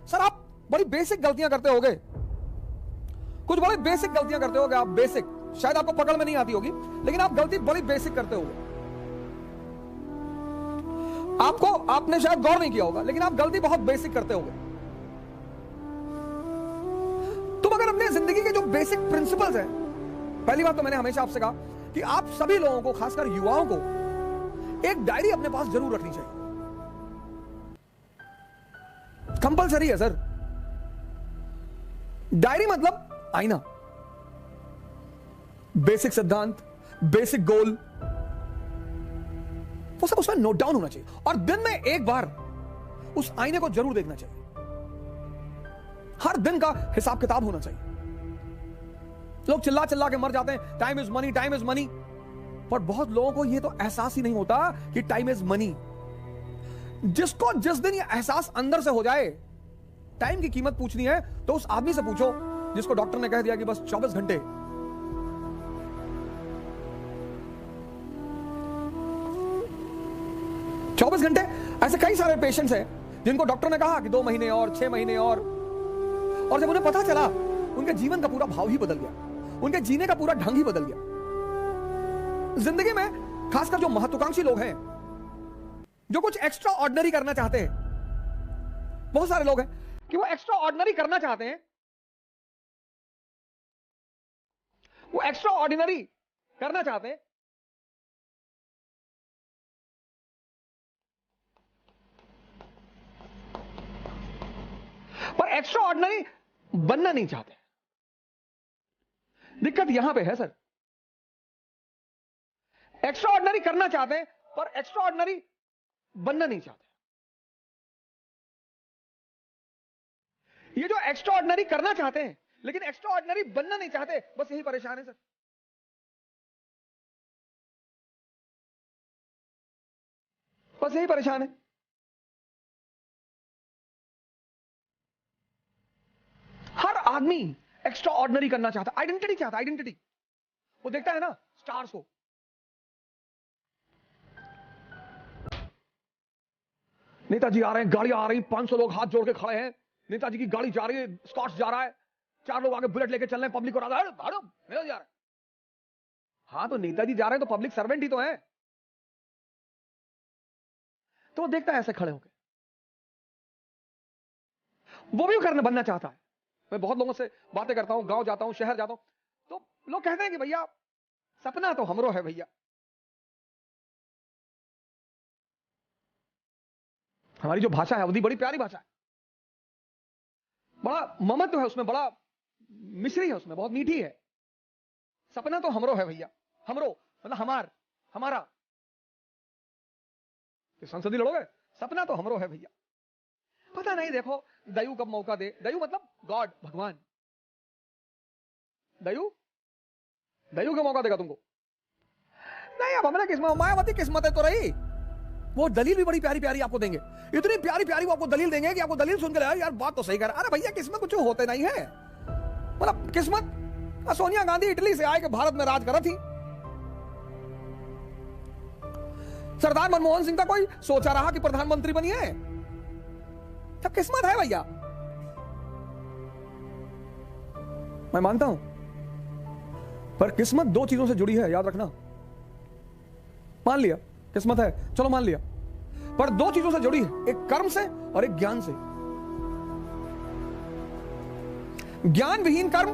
Sir आप बड़ी basic गलतियां करते होगे, कुछ बड़ी बेसिक गलतियां करते होगे आप, बेसिक, शायद आपको पकड़ में नहीं आती होगी, लेकिन आप गलती बड़ी बेसिक करते होगे। आपने शायद गौर नहीं किया होगा, लेकिन आप गलती बहुत बेसिक करते होगे। तुम अगर अपने जिंदगी के जो बेसिक प्रिंसिपल्स हैं, पहली बात तो मैंने हमेशा आपसे कहा कि आप सभी लोगों को, खासकर युवाओं को, एक डायरी अपने पास जरूर रखनी चाहिए, कंपलसरी है सर। डायरी मतलब आईना, बेसिक सिद्धांत, बेसिक गोल, वो सब उसमें नोट डाउन होना चाहिए, और दिन में एक बार उस आईने को जरूर देखना चाहिए। हर दिन का हिसाब किताब होना चाहिए। लोग चिल्ला चिल्ला के मर जाते हैं, time is money, time is money, पर बहुत लोगों को यह तो एहसास ही नहीं होता कि टाइम इज मनी। जिसको जिस दिन यह एहसास अंदर से हो जाए, टाइम की कीमत पूछनी है तो उस आदमी से पूछो जिसको डॉक्टर ने कह दिया कि बस 24 घंटे। ऐसे कई सारे पेशेंट्स हैं जिनको डॉक्टर ने कहा कि 2 महीने और 6 महीने और जब उन्हें पता चला, उनके जीवन का पूरा भाव ही बदल गया, उनके जीने का पूरा ढंग ही बदल गया। जिंदगी में खासकर जो महत्वाकांक्षी लोग हैं, जो कुछ एक्स्ट्रा ऑर्डिनरी करना चाहते हैं, बहुत सारे लोग हैं कि वो एक्स्ट्रा ऑर्डिनरी करना चाहते हैं, वो एक्स्ट्रा ऑर्डिनरी करना चाहते हैं, पर एक्स्ट्रा ऑर्डिनरी बनना नहीं चाहते। दिक्कत यहां पे है सर, एक्स्ट्रा ऑर्डिनरी करना चाहते हैं पर एक्स्ट्रा ऑर्डिनरी बनना नहीं चाहते। ये जो एक्स्ट्रा ऑर्डिनरी करना चाहते हैं लेकिन एक्स्ट्रा ऑर्डिनरी बनना नहीं चाहते, बस यही परेशान है सर। बस यही परेशान है। हर आदमी एक्स्ट्रा ऑर्डिनरी करना चाहता, आइडेंटिटी चाहता, आइडेंटिटी। वो देखता है ना स्टार्स को, नेताजी आ रहे हैं, गाड़ियां आ रही, 500 लोग हाथ जोड़ के खड़े हैं, नेताजी की गाड़ी जा रही है, स्कॉट्स जा रहा है, 4 लोग आगे बुलेट लेके चल रहे हैं, पब्लिक को राजा भाड़ो नेताजी जा रहे हैं। हाँ तो नेताजी जा रहे हैं तो पब्लिक सर्वेंट ही तो है। तो वो देखता है ऐसे खड़े होकर, वो भी करना बनना चाहता है। मैं बहुत लोगों से बातें करता हूं, गांव जाता हूं, शहर जाता हूं, तो लोग कहते हैं कि भैया सपना तो हमरो है भैया। हमारी जो भाषा है अवधी बड़ी प्यारी भाषा है, बड़ा ममत्व है उसमें, बड़ा मिश्री है उसमें, बहुत मीठी है। सपना तो हमरो है भैया, हमरो मतलब हमारा। संसदीय लड़ोगे, सपना तो हमरो है भैया। पता नहीं, देखो दयु कब मौका दे। दयु मतलब गॉड, भगवान। दयु का मौका देगा तुमको। नहीं, अब हमने किस्मत, मायावती किस्मत है तो रही। वो दलील भी बड़ी प्यारी प्यारी आपको देंगे, इतनी प्यारी प्यारी वो आपको दलील देंगे कि आपको दलील सुन के यार बात तो सही कर। अरे भैया किस्मत कुछ होते नहीं है, मतलब किस्मत। सोनिया गांधी इटली से आए के भारत में राज कर रही थी। सरदार मनमोहन सिंह का कोई सोचा रहा कि प्रधानमंत्री बनिए? तब किस्मत है भैया, मैं मानता हूं, पर किस्मत 2 चीजों से जुड़ी है, याद रखना। मान लिया किस्मत है, चलो मान लिया, पर 2 चीजों से जुड़ी है, एक कर्म से और एक ज्ञान से। ज्ञान विहीन कर्म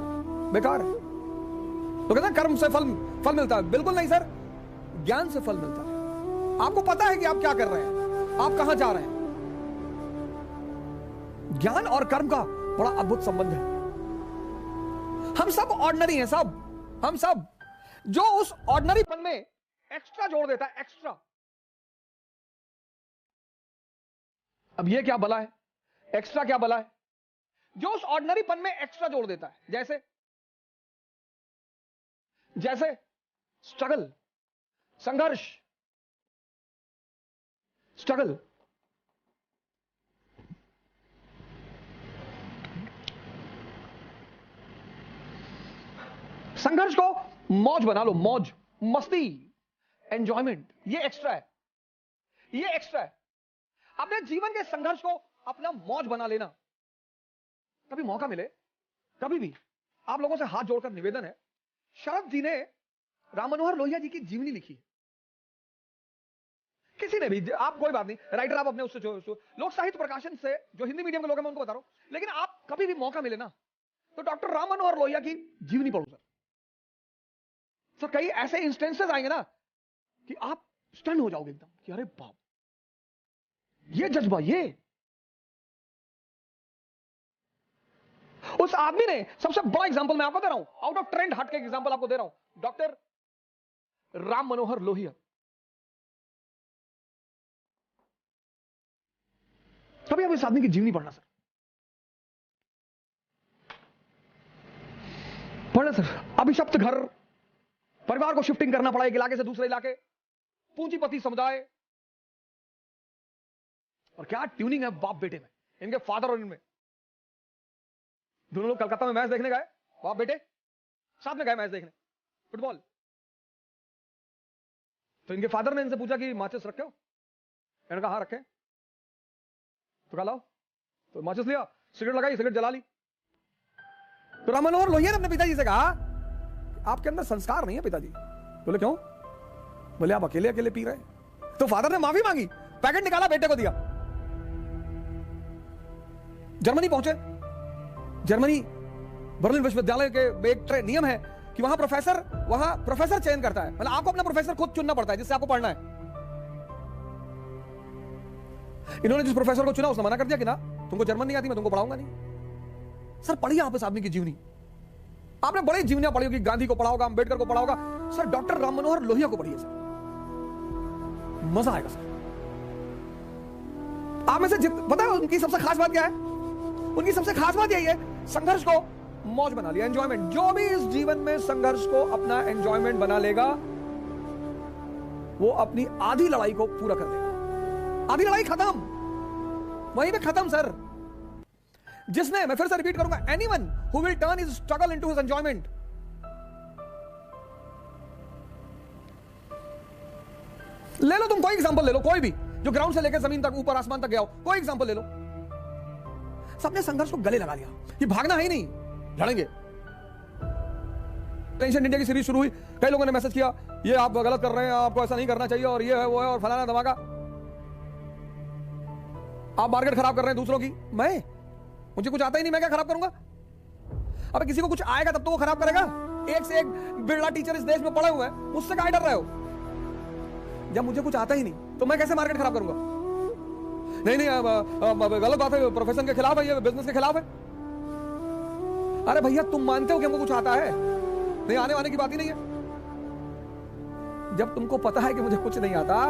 बेकार है। तो कहते हैं कर्म से फल मिलता है, बिल्कुल नहीं सर, ज्ञान से फल मिलता है। आपको पता है कि आप क्या कर रहे हैं, आप कहां जा रहे हैं। ज्ञान और कर्म का बड़ा अद्भुत संबंध है। हम सब ऑर्डिनरी हैं, हम सब। जो उस ऑर्डिनरीपन में एक्स्ट्रा जोड़ देता है, एक्स्ट्रा। अब ये क्या भला है, एक्स्ट्रा क्या भला है? जो उस ऑर्डिनरीपन में एक्स्ट्रा जोड़ देता है, जैसे स्ट्रगल, संघर्ष, स्ट्रगल। संघर्ष को मौज बना लो, मौज, मस्ती, एंजॉयमेंट। ये एक्स्ट्रा है, ये एक्स्ट्रा है। अपने जीवन के संघर्ष को अपना मौज बना लेना, कभी मौका मिले, कभी भी आप लोगों से हाथ जोड़कर निवेदन है, शरद जी ने राम मनोहर लोहिया जी की जीवनी लिखी है। किसी ने भी, आप कोई बात नहीं, राइटर आप अपने उससे लोक साहित्य प्रकाशन से, जो हिंदी मीडियम के लोग हैं मैं उनको बता रहा हूं, लेकिन आप कभी भी मौका मिले ना तो डॉक्टर राम मनोहर लोहिया की जीवनी पढ़ो सर। कई ऐसे इंस्टेंसेस आएंगे ना कि आप स्टन हो जाओगे एकदम कि अरे बाप, ये जज्बा, ये उस आदमी ने सबसे बड़ा एग्जांपल मैं आपको दे रहा हूं, आउट ऑफ ट्रेंड हट के एग्जांपल आपको दे रहा हूं, डॉक्टर राम मनोहर लोहिया। कभी आप इस आदमी की जीवनी पढ़ना सर, पढ़ना सर। अभिशप्त घर, परिवार को शिफ्टिंग करना पड़ा एक इलाके से दूसरे इलाके, पूंजीपति समुदाय, और क्या ट्यूनिंग है बाप बेटे में, इनके फादर और इनमें। दोनों लोग कलकत्ता में मैच देखने गए, बाप बेटे साथ में गए मैच देखने, फुटबॉल। तो इनके फादर ने इनसे पूछा कि माचिस रखे हो? इन्होंने कहा हाँ रखे। तो कहा लाओ, तो माचिस लिया, सिगरेट लगाई, सिगरेट जला ली। तो राम मनोहर लोहिया ने अपने पिताजी से कहा आपके अंदर संस्कार नहीं है पिताजी। बोले क्यों? बोले आप अकेले अकेले पी रहे। तो फादर ने माफी मांगी, पैकेट निकाला, बेटे को दिया। जर्मनी पहुंचे, जर्मनी बर्लिन विश्वविद्यालय के एक नियम है कि वहां प्रोफेसर चयन करता है, मतलब आपको अपना प्रोफेसर खुद चुनना पड़ता है जिससे आपको पढ़ना है। इन्होंने जिस प्रोफेसर को चुना उसने मना कर दिया कि ना तुमको जर्मन नहीं आती, मैं तुमको पढ़ाऊंगा नहीं। सर पढ़िए आप इस आदमी की जीवनी, आपने बड़ी जीवनियां पढ़ी होगी, गांधी को पढ़ा होगा, अंबेडकर को पढ़ा होगा, सर डॉक्टर राम मनोहर लोहिया को पढ़िए सर, मजा आएगा सर। आप में से पता है उनकी सबसे खास बात क्या है? उनकी सबसे खास बात यही है, संघर्ष को मौज बना लिया, एंजॉयमेंट। जो भी इस जीवन में संघर्ष को अपना एंजॉयमेंट बना लेगा वो अपनी आधी लड़ाई को पूरा कर देगा। आधी लड़ाई खत्म, वहीं पे खत्म सर। जिसने, मैं फिर से रिपीट करूंगा, anyone who will turn his struggle into his enjoyment. ले लो तुम कोई एग्जांपल ले लो, कोई भी जो ग्राउंड से लेकर जमीन तक, ऊपर आसमान तक गया हो, कोई एग्जांपल ले लो। सबने संघर्ष को गले लगा लिया, ये भागना है ही नहीं, लड़ेंगे। टेंशन इंडिया की सीरीज शुरू हुई, कई लोगों ने मैसेज किया ये आप गलत कर रहे हैं, आपको ऐसा नहीं करना चाहिए, और ये है वो है और फलाना धमाका, आप मार्केट खराब कर रहे हैं दूसरों की। मुझे कुछ आता ही नहीं, मैं क्या खराब करूंगा? अब किसी को कुछ आएगा तब तो वो खराब करेगा। एक से एक बिरला टीचर इस देश में पड़े हुए हैं, मुझसे काहे डर रहे हो? जब मुझे कुछ आता ही नहीं तो मैं कैसे मार्केट खराब करूंगा? नहीं गलत बात है, प्रोफेशन के खिलाफ है, ये बिजनेस के खिलाफ है। अरे भैया तुम मानते हो कि हमको कुछ आता है? नहीं, आने वाने की बात ही नहीं है। जब तुमको पता है कि मुझे कुछ नहीं आता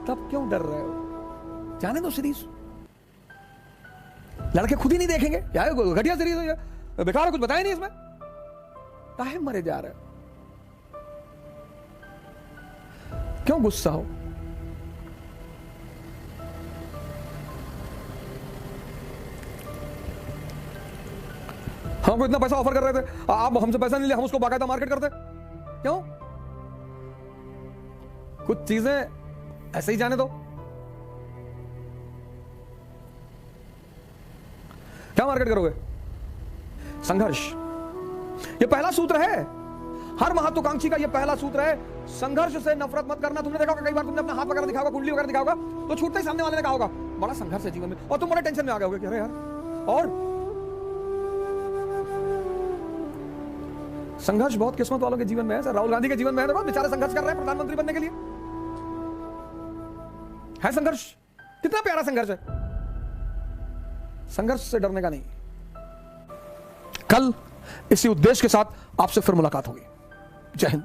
तब क्यों डर रहे हो? जाने दो सीरीज, लड़के खुद ही नहीं देखेंगे, क्या घटिया सीरीज है, बेकार है, कुछ बताया नहीं इसमें, काहे मरे जा रहे हो? क्यों गुस्सा हो? हमको इतना पैसा ऑफर कर रहे थे, आप हमसे पैसा नहीं ले, हम उसको बाकायदा मार्केट करते, क्यों? कुछ चीजें ऐसे ही जाने दो। क्या मार्केट करोगे? संघर्ष, ये पहला सूत्र है हर महत्वाकांक्षी का, ये पहला सूत्र है, संघर्ष से नफरत मत करना। तुमने देखा होगा कई बार, तुमने अपना हाथ वगैरह दिखाओगा, कुंडली वगैरह दिखाओगा, तो छूटते ही सामने वाले ने कहा होगा बड़ा संघर्ष है जीवन में, और तुम बड़े टेंशन में आ गए होगे कि अरे यार। और संघर्ष बहुत किस्मत वालों के जीवन में है सर। राहुल गांधी के जीवन में है, देखो बेचारे संघर्ष कर रहे हैं प्रधानमंत्री बनने के लिए, है संघर्ष, कितना प्यारा संघर्ष है। संघर्ष से डरने का नहीं। कल इसी उद्देश्य के साथ आपसे फिर मुलाकात होगी। जय हिंद।